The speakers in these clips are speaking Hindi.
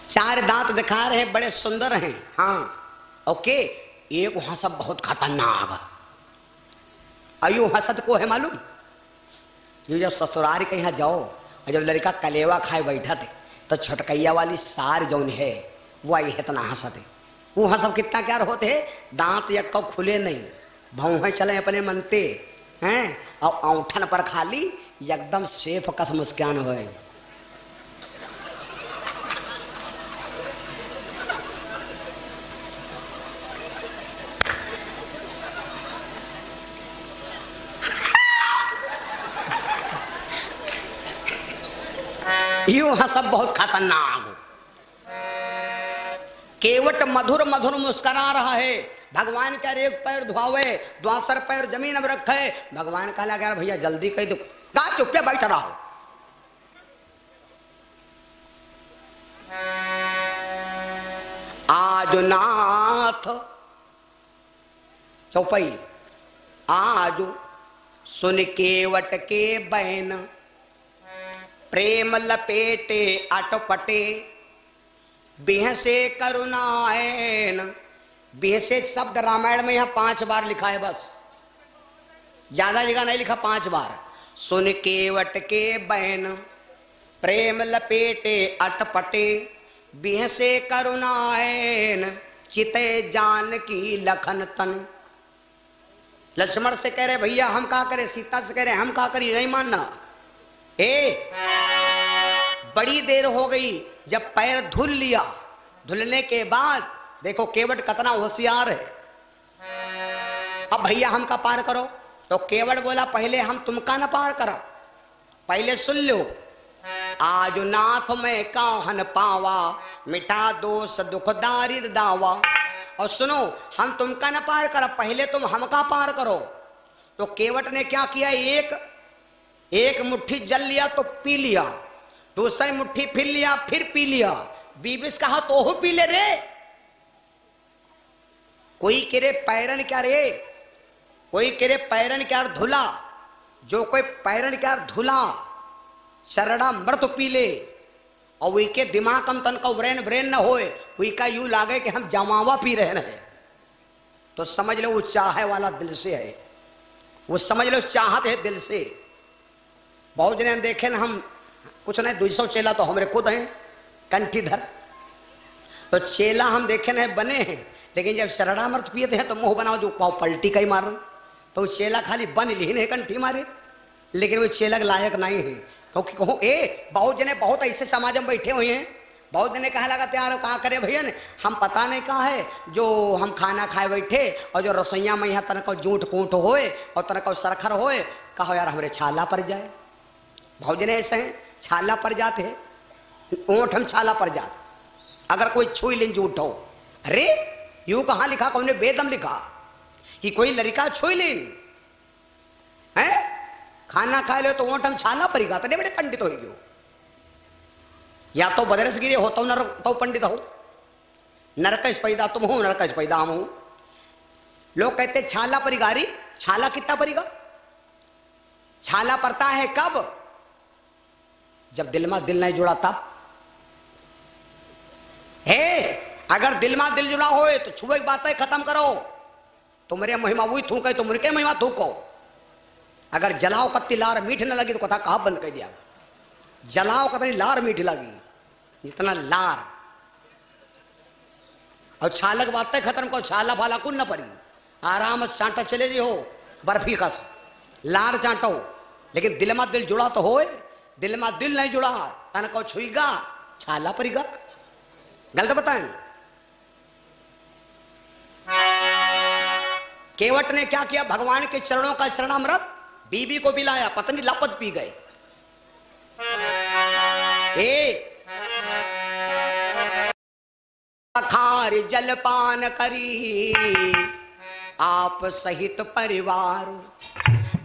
चार दांत दिखा रहे हैं, बड़े सुंदर हैं। हाँ ओके, एक वहां सब बहुत खतरनाक। अयो हसद को है मालूम, ये जब ससुराल के यहाँ जाओ और जब लड़का कलेवा खाए बैठा थे तो छोटकैया वाली सार जौन है वो आई इतना हंसते। वो हंसब कितना क्या होते है, दांत या कब खुले नहीं, भौहें चले अपने मनते हैं, और औंठन पर खाली एकदम सेफ कस मुस्कान हो। यूं हंसब बहुत खतरनाक। केवट मधुर मधुर मुस्करा रहा है। भगवान का एक पैर धुआवे, द्वासर पैर जमीन में रखे। भगवान का लगा भैया जल्दी कही दो, का चुप पे बैठ रहा। आज नाथ चौपाई, आज सुन केवट के बैन, प्रेम लपेटे अटपटे, बिहसे करुणायन। बिहसे शब्द रामायण में यहां 5 बार लिखा है, बस ज्यादा जगह नहीं लिखा, 5 बार। सुन केवट के बैन, प्रेम लपेटे अटपटे, बिहसे करुणायन, चिते जानकी लखन तन। लक्ष्मण से कह रहे भैया हम का करें, सीता से कह रहे हम का करें, नहीं मानना। बड़ी देर हो गई, जब पैर धुल लिया, धुलने के बाद देखो केवट कितना होशियार है। अब भैया हम का पार करो, तो केवट बोला पहले हम तुमका न पार करो, पहले सुन लो। आज नाथ में काहन पावा, मिटा दोष दुख दारिद दावा। और सुनो, हम तुमका न पार करो, पहले तुम हमका पार करो। तो केवट ने क्या किया, एक मुट्ठी जल लिया तो पी लिया, दूसरी मुट्ठी फिर लिया फिर पी लिया। बीबिस कहा तो हो पी ले रे। कोई करे पैरन क्या रे, कोई करे पैरन क्या धुला। जो कोई पैरन क्या धुला शरड़ा मृत पी ले, और वही के दिमाग कम तन का ब्रेन न होए, वही का यूं लागे कि हम जमावा पी रहे हैं, तो समझ लो वो चाहे वाला दिल से है, वो समझ लो चाहत है दिल से। बहुत जने देखे ना, हम कुछ नहीं 200 चेला तो हमारे खुद हैं कंठीधर। तो चेला हम देखे ना बने हैं, लेकिन जब शरणामृत पियते हैं तो मुंह बनाओ जो पाव पलटी का ही मार, तो वो चेला खाली बन ली नहीं कंठी मारे, लेकिन वो चेला लायक नहीं है। क्योंकि कहो बहुत जने बहुत ऐसे समाज में बैठे हुए हैं, बहुत जने कहा लगा त्यार कहा करे भैया ने हम पता नहीं कहा है, जो हम खाना खाए बैठे और जो रसोईया में यहाँ तनक जूठ कूट होए और तनक सरखर होए, कहो यार हमारे छाला पड़ जाए। बहुत जने ऐसे हैं छाला पड़ जाते हैं, ऊँट हम छाला पड़ जाते, अगर कोई छुई लें जूठ हो। अरे यूं कहाँ लिखा, कौन ने वेदम लिखा कि कोई लड़का छुई लें है, खाना खा लो तो ऊँट हम छाला पड़ेगा, तो नहीं बड़े पंडित हो गयो। या तो बदरस गिरे हो तो नर तो पंडित हो, नरकश पैदा तुम हो नरकश पैदा हम हो। लोग कहते छाला परिगारी, छाला कितना पड़ेगा, छाला पड़ता है कब, जब दिल में दिल नहीं जुड़ा तब। अगर दिल में दिल जुड़ा होए तो छुए की बातें खत्म करो, तुम्हारे महिमा वही थूके तो मुर्के महिमा थूको। अगर जलाओ कत्ती लार मीठ न लगी तो कथा कहा बंद कर दिया, जलाओ कतनी लार मीठ लगी, जितना लार। और छालक बातें खत्म करो, छाला फाला कुन न पड़ी, आराम से चांटा चले जी हो बर्फी कस लार चांटो। लेकिन दिल में दिल जुड़ा तो होए, दिल में दिल नहीं जुड़ा तन को छुईगा छाला पड़ेगा। गलत बताएं। केवट ने क्या किया, भगवान के चरणों का शरणामृत बीबी को पिलाया, पत्नी लपत पी गए। खार जलपान करी आप सहित परिवार।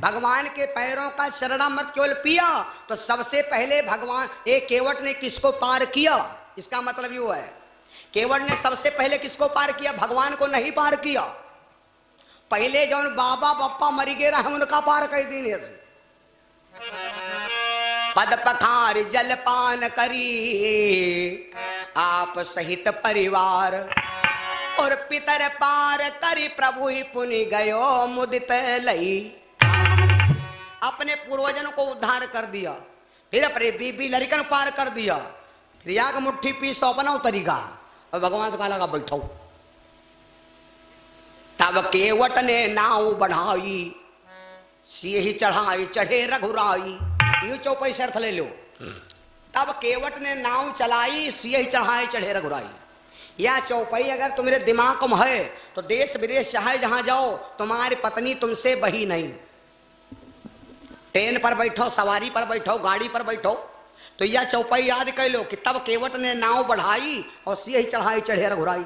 भगवान के पैरों का शरणामृत केवल पिया तो सबसे पहले भगवान केवट ने किसको पार किया, इसका मतलब यू है केवट ने सबसे पहले किसको पार किया, भगवान को नहीं पार किया। पहले जो बाबा बप्पा मरी गए रहे उनका पार कर दीने से। पद पखार जलपान करी बाप सहित परिवार और पितर पार करी प्रभु ही पुनि गयो मुदित लई। अपने पूर्वजनों को उद्धार कर दिया, फिर अपने बीबी लड़कन पार कर दिया, फिर याग मुट्ठी पीस अपना तरीका और भगवान से कहा लगा बैठो। तब केवट ने नाव बढ़ाई सिए ही चढ़ाई चढ़े रघुराई। यू चौपाई से अर्थ ले लो। तब केवट ने नाव चलाई सिए ही चढ़ाई चढ़े रघुराई। यह चौपाई अगर तुम्हारे दिमाग में है तो देश विदेश चाहे जहां जाओ तुम्हारी पत्नी तुमसे बही नहीं। ट्रेन पर बैठो, सवारी पर बैठो, गाड़ी पर बैठो तो यह चौपाई याद कर लो कि तब केवट ने नाव बढ़ाई और सिए ही चढ़ाई चढ़े रघुराई।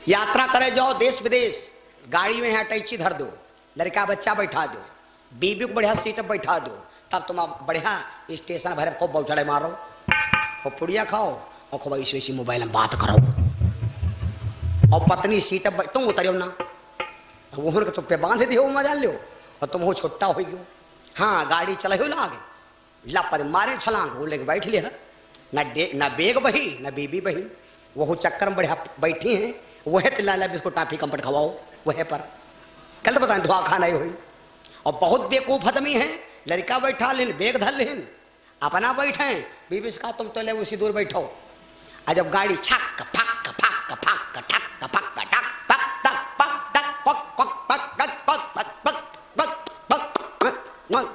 यात्रा करे जाओ देश विदेश, गाड़ी में अटैची धर दो, लड़का बच्चा बैठा दो, बीबी को बढ़िया सीट पर बैठा दो, तब तुम बढ़िया स्टेशन भर खूब बौछड़े मारो और पुड़िया खाओ और खूब ऐसी ऐसी मोबाइल में बात करो और पत्नी सीट पर तुम उतरो ना, वो तो पे बांध दियो मजा लो और तुम वो छुट्टा हो गयो। हाँ गाड़ी चले हो लागे लापर मारे छलांग वो लेके बैठ लिया, न बेग बही न बीबी बही, वो चक्कर में बढ़िया बैठी हैं, वह तिल्ला बिस्कुट टाफी कंपट खवाओ वह पर कल तो बताए धुआ खाना ही हुई। और बहुत बेवकूफ आदमी है, लड़का बैठा लेन बेग धर लेन अपना बैठे, बीबी से कहा तुम तो ले उसी दूर बैठो। और जब गाड़ी छक फक फक फक ठक फक टक पक टक पक टक पक पक पक पक पक पक पक पक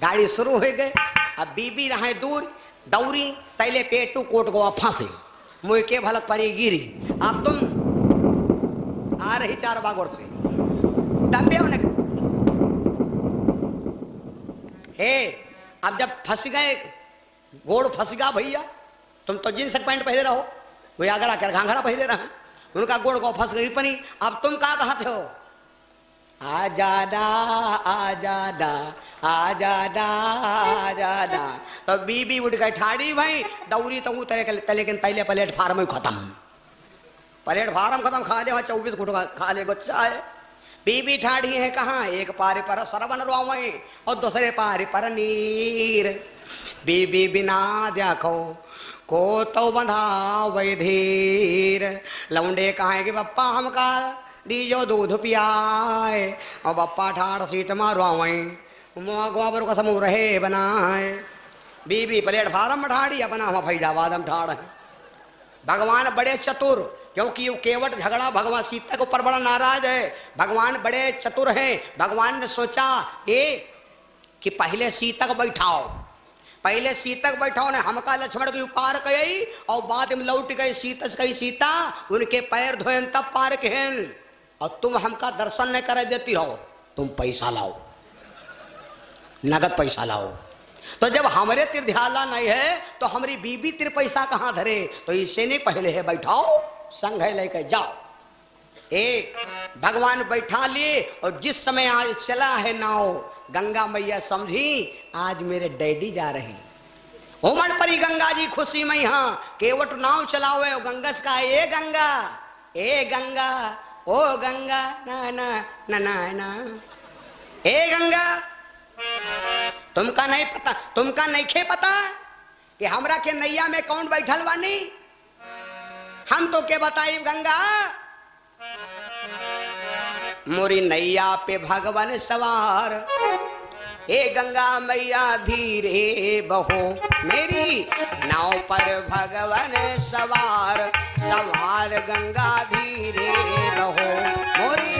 गाड़ी शुरू हो गए। अब बीबी रहे दूर दौरी तैले पेटू कोट गो फांसी मुँह के भलक परी गिरी। अब तुम आ रही चार बागोर से तब उन्हें हे अब जब फंस गए गोड़ फंस गया भैया, तुम तो जींस पैंट पहले रहो, वो आगर आकर घाघरा पहले रहा, उनका गोड़ को फंस गई पनी। अब तुम कहा कहते हो आ जाना आ जाना आ जाना आ जाना। तो बीबी उठ गई ठाड़ी भाई दौरी तो लेकिन तैले प्लेटफार्म खत्म, प्लेटफार्म खत्म, खा ले 24 घुट खा ले बच्चा है। बीबी ठाड़ी है कहाँ, एक पारे पर सरवन रोवे और दूसरे पारे पर नीर। बीबी बिना देखो को तो बंधा वैधीर। लौंडे कहा कि बप्पा हमका दीजो दूध पियाए और बप्पा ठाड़ सीट मारवावे गोबर का समूह रहे बनाए। बीबी प्लेटफार्म में ठाड़ी अपना हम फैजाबाद में ठाड़ है। भगवान बड़े चतुर, क्योंकि वो केवट झगड़ा भगवान सीता के ऊपर बड़ा नाराज है, भगवान बड़े चतुर हैं। भगवान ने सोचा ये कि पहले सीता को बैठाओ, पहले सीता को बैठाओ ने हमका लक्ष्मण की पार कई और बाद में लौट गए सीता से कही सीता उनके पैर धोयन तब पार कहन और तुम हमका दर्शन नहीं करे देती रहो, तुम पैसा लाओ, नगद पैसा लाओ। तो जब हमारे तिर ध्याला नहीं है तो हमारी बीबी तिर पैसा कहाँ धरे, तो इससे नहीं पहले है बैठाओ संग है लेकर जाओ। एक भगवान बैठा लिए और जिस समय आज चला है नाव गंगा मैया समझी आज मेरे डैडी जा रही। उमड़ परी गंगा जी खुशी में हाँ केवट नाव चलावे गंगस का ए गंगा ओ गंगा ना ना ना ना ना ए गंगा तुमका नहीं पता, तुमका नहीं खे पता कि हमरा के नैया में कौन बैठल बानी, हम तो के बताई गंगा मोरी नैया पे भगवान सवार। ए गंगा मैया धीरे बहो मेरी नाव पर भगवान सवार, सवार गंगा धीरे बहो मोरी।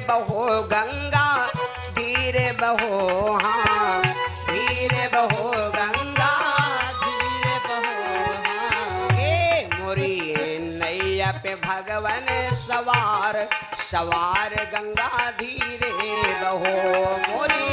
बहो गंगा धीरे बहो हाँ धीरे बहो गंगा धीरे बहो हाँ। ए मोरी नैया पे भगवान सवार, सवार गंगा धीरे बहो मोरी।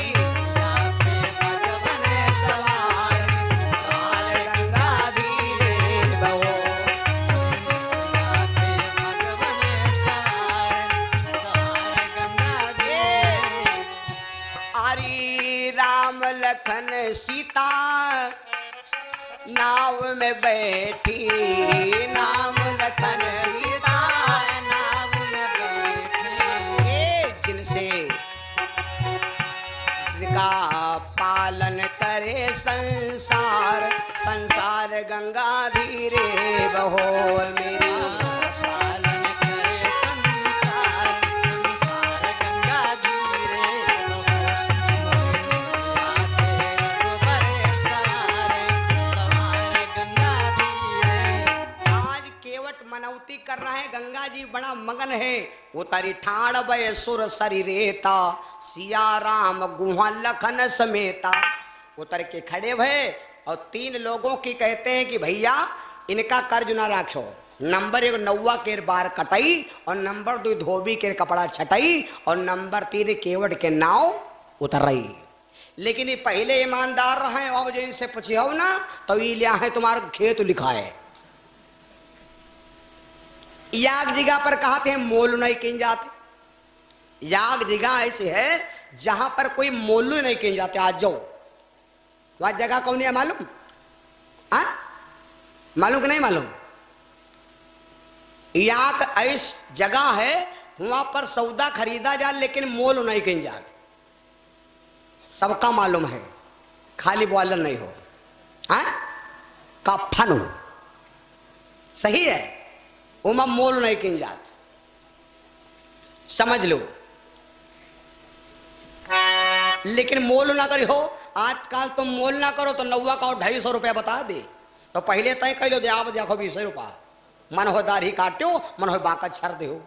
सीता न नाव में बैठी, नाम लखन सीता नाव में बैठी, जिनसे जिनका पालन करे संसार, संसार गंगा धीरे बहो मेरी, पालन करे संसार, संसार गंगा धीरे बहो, आज केवट मनौती कर रहा है, गंगा जी बड़ा मगन है। उतरी ठाड़ बय सुर शरीरेता, सिया राम गुहा लखन समेता। उतर के खड़े भय और 3 लोगों की कहते हैं कि भैया इनका कर्ज ना राखो। नंबर 1 नौवा के बार कटाई, और नंबर 2 धोबी के कपड़ा छटाई, और नंबर 3 केवट के नाव उतर रही। लेकिन ये पहले ईमानदार रहे, अब जो इनसे पूछो ना तो ये लिया है तुम्हारा खेत लिखा है। याग जगह पर कहते हैं मोल नहीं किन जाते, याग जगह ऐसे है जहां पर कोई मोल नहीं किन जाते। आज जाओ वह जगह कौन है मालूम? मालूम कि नहीं मालूम? याग ऐसी जगह है वहां पर सौदा खरीदा जा लेकिन मोल नहीं किन जाते। सबका मालूम है, खाली बॉलर नहीं हो का फन हो, सही है, उमा मोल नहीं किन जाते, समझ लो। लेकिन मोल ना करी हो, आजकल तुम मोल ना करो तो नौवा का 250 रुपया बता दे, तो पहले तय कह लो दे आप देखो 20 रुपया, मन हो दाढ़ी काटो, मन हो बाका छर दे हो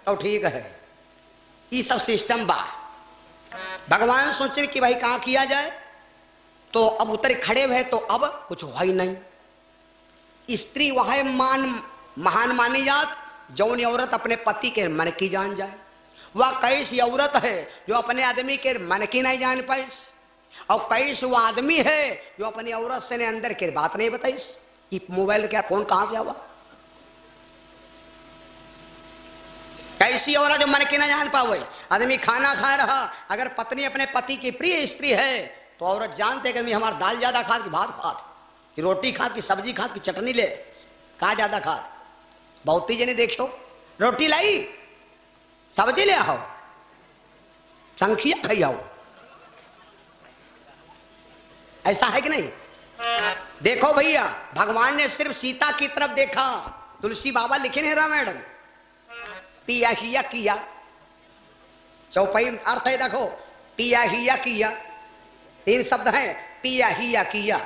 तो ठीक है। ये सब सिस्टम बा। भगवान सोचे कि भाई कहाँ किया जाए, तो अब उतर खड़े हुए तो अब कुछ हुआ ही नहीं। स्त्री वह महान मानी जात जौन औरत अपने पति के मन की जान जाए। वह कैसी औरत है जो अपने आदमी के मन की नहीं जान पाई, और कैसे वो आदमी है जो अपनी औरत से ने अंदर के बात नहीं बताई। कि मोबाइल क्या फोन कहां से आवा? कैसी औरत जो मन की ना जान पावे। आदमी खाना खा रहा, अगर पत्नी अपने पति की प्रिय स्त्री है तो औरत जानते कि हमारा दाल ज्यादा खात कि भात खात कि रोटी खात कि सब्जी खात कि चटनी ले, कहा ज्यादा खात। बहुत ही जने देखो रोटी लाई सब्जी ले आओ, संखिया खाई आओ, ऐसा है कि नहीं? देखो भैया, भगवान ने सिर्फ सीता की तरफ देखा। तुलसी बाबा लिखे हैं रामायण, पिया हिया किया, चौपाई अर्थ है देखो, पिया हिया किया, 3 शब्द हैं, पिया हिया किया,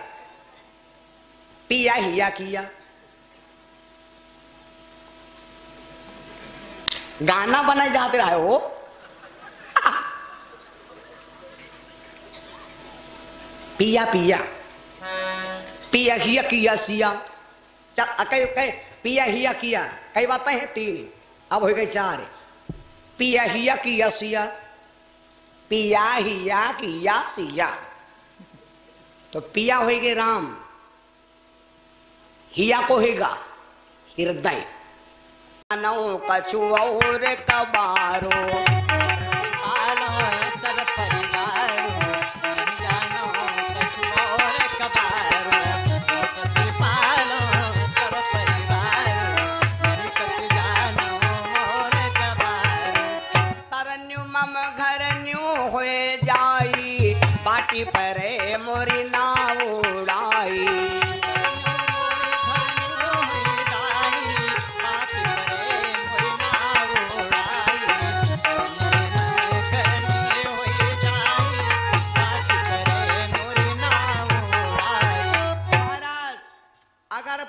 पिया हिया किया। गाना बनाए जाते रहे हो पिया पिया पिया हिया किया सिया, पिया हिया किया, कई बातें हैं 3, अब हो गई 4। पिया हिया किया सिया, पिया हिया किया सिया, तो पिया होएगे राम, हिया को होगा हृदय। नौ कछु और कबारो आलो सब परिवारो, जानो कछु और कबारो, पालो सब परिवारो, कछु जानो और कबारो। तरन्यु मम घरन्यु होए जाई, बाटी परे मोरी नाव उड़ाई।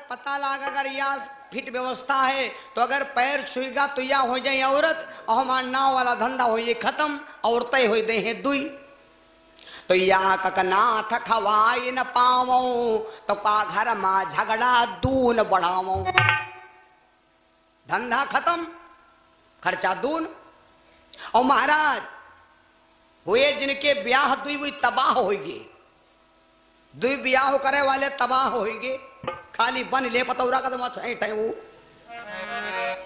पता लगा अगर यह फिट व्यवस्था है तो अगर पैर छुएगा तो यह हो जाए औरत, और हमारा नाव वाला धंधा हो ये खत्म, औरतें हो दे हैं दुई। तो या ककनाथ खवाई न पावो, तो का घर में झगड़ा दून बढ़ावो। धंधा खत्म, खर्चा दून। और महाराज हुए जिनके ब्याह दुई हुई तबाह होगी, दुई ब्याह करे वाले तबाह होगी, खाली बन ले पतौरा का तो छठ है वो।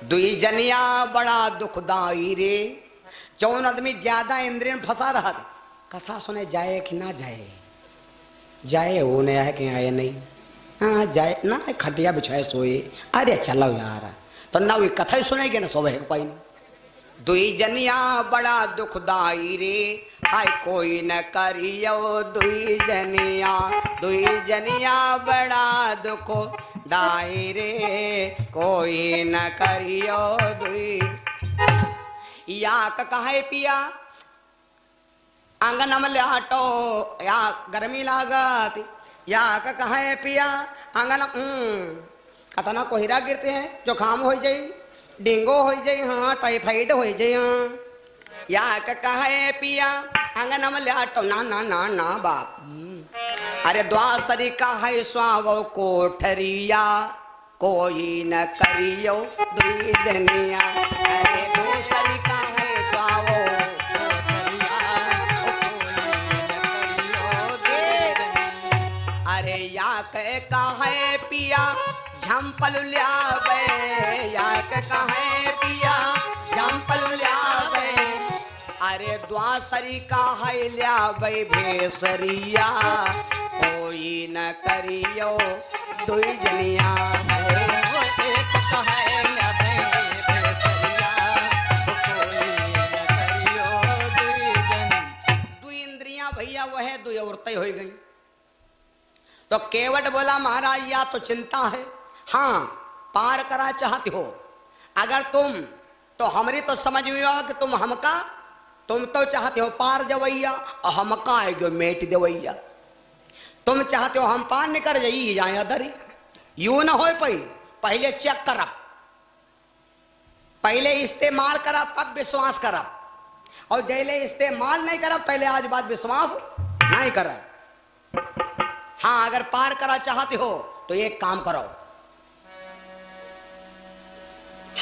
दुई जनिया बड़ा दुखदाई रे, 4 आदमी ज्यादा इंद्रिय में फंसा रहा था। कथा सुने जाए कि ना जाए, जाए वो नहीं है कि आए नहीं। हाँ जाए ना खटिया बिछाए सोए। अरे चलो यार, तो ना वही कथा ही सुनेगी ना सोवे पाई। दुई जनिया बड़ा दुखदाई रे, हाय कोई न करियो दुई जनिया बड़ा दुखदाई रे, कोई न करियो दुई। या कहे पिया आंगन में लाटो, या गर्मी लागत, या कहे पिया आंगन कतना कोहरा गिरते हैं, जुकाम हो जाई, डेंगू हो जाई, हाँ टाइफाइड हो जाई। हाँ या कहे पिया आंगन में लाटो, ना ना ना ना बाप। अरे द्वासरी का है स्वावो कोठरिया, कोई न करियो दुई जनिया। अरे दूसरी का है स्वावो कोठरिया, अरे या कहे पिया झंपल ल्यावे, या कहे पिया झंपल ल्यावे। अरे द्वासरी का है ल्यावे भेसरिया, कोई न करियो दुई जनिया। एक कहे ल्यावे भेसरिया, कोई न करियो दुई जनिया। दुई इंद्रियां भैया वह दुई औरतें हो गई। तो केवट बोला महाराज या तो चिंता है, हाँ पार करा चाहते हो अगर तुम, तो हमारी तो समझ में आ कि तुम तो चाहते हो पार जवैया, और हमका आएगो मेट देवैया। तुम चाहते हो हम पार नहीं कर जाइए जाए अदरी, यूं ना हो पाई। पहले चेक करब, पहले इस्तेमाल करब तब विश्वास करब, और जैले इस्तेमाल नहीं करब पहले आज बात विश्वास नहीं करब। हाँ अगर पार करा चाहते हो तो एक काम करो,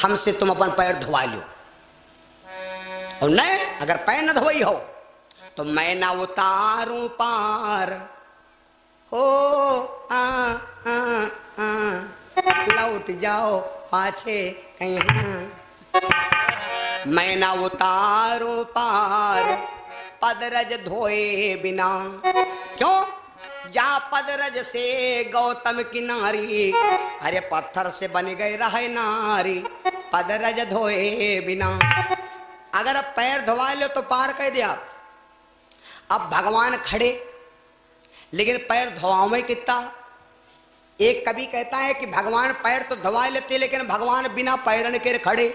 हमसे तुम अपन पैर धुआ लो, और नहीं अगर पैर न धोई हो तो मैं ना उतारूं पार हो। लौट जाओ पाछे कहीं, मैं ना उतारूं पार पदरज धोए बिना। क्यों? जा पदरज से गौतम की नारी, अरे पत्थर से बन गए रहे नारी, पदरज धोए बिना। अगर अब पैर धोवा लो तो पार कर दिया। अब भगवान खड़े, लेकिन पैर धोवाओ में कितना। एक कवि कहता है कि भगवान पैर तो धोवा लेते, लेकिन भगवान बिना पैरन के खड़े,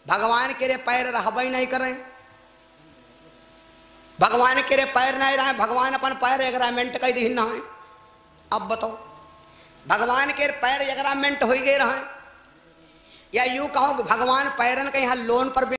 भगवान के पैर रहबा ही नहीं करें, भगवान के पैर नहीं रहे, भगवान अपन पैर एग्रामेंट कर दी ना है। अब बताओ भगवान के पैर एग्रामेंट हो गए रहे, या यूं कहो कि भगवान पैरन के यहाँ लोन पर